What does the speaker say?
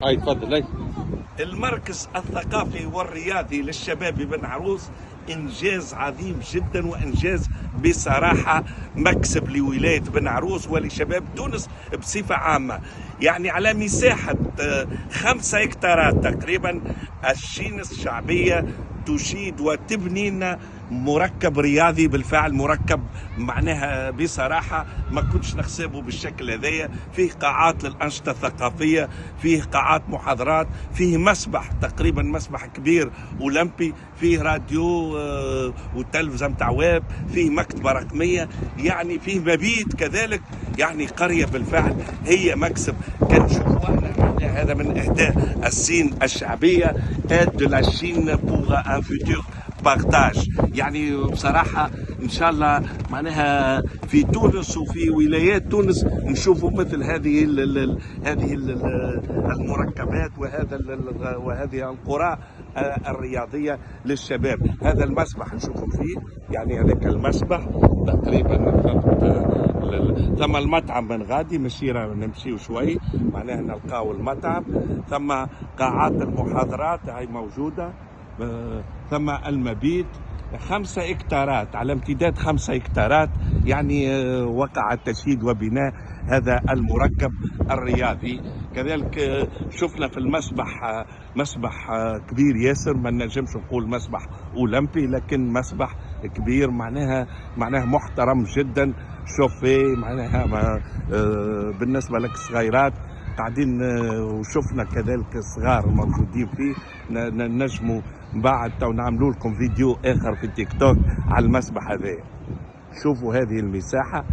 هاي تفضل هاي. المركز الثقافي والرياضي للشباب بن عروس إنجاز عظيم جدا، وإنجاز بصراحة مكسب لولاية بن عروس ولشباب تونس بصفة عامة. يعني على مساحة 5 هكتارات تقريبا الشينس الشعبية تشيد وتبني لنا مركب رياضي بالفعل، مركب معناها بصراحة ما كنتش نحسبه بالشكل هذايا. فيه قاعات للأنشطة الثقافية، فيه قاعات محاضرات، فيه مسبح تقريبا مسبح كبير أولمبي، فيه راديو والتلفزة متاع واب، فيه مكتبة رقمية، يعني فيه مبيت كذلك. يعني قرية بالفعل هي مكسب. كان نشوفوا احنا هذا من اهداف الصين الشعبية aide de la Chine pour un futur بارتاج. يعني بصراحة إن شاء الله معناها في تونس وفي ولايات تونس نشوفوا مثل هذه المركبات وهذه القرى الرياضية للشباب. هذا المسبح نشوفوا فيه، يعني هذاك المسبح تقريبا ثم المطعم من غادي مسيرة نمشيو شوي معناها نلقاو المطعم. ثم قاعات المحاضرات هاي موجودة. ثم المبيت 5 هكتارات على امتداد 5 هكتارات. يعني وقع التشييد وبناء هذا المركب الرياضي. كذلك شفنا في المسبح مسبح كبير ياسر، ما نجمش نقول مسبح أولمبي لكن مسبح كبير معناها محترم جدا. شوفي معناها بالنسبة لك الصغيرات قاعدين، وشفنا كذلك الصغار موجودين فيه. نجموا بعد تو نعملوا لكم فيديو اخر في التيك توك على المسبح هذا. شوفوا هذه المساحة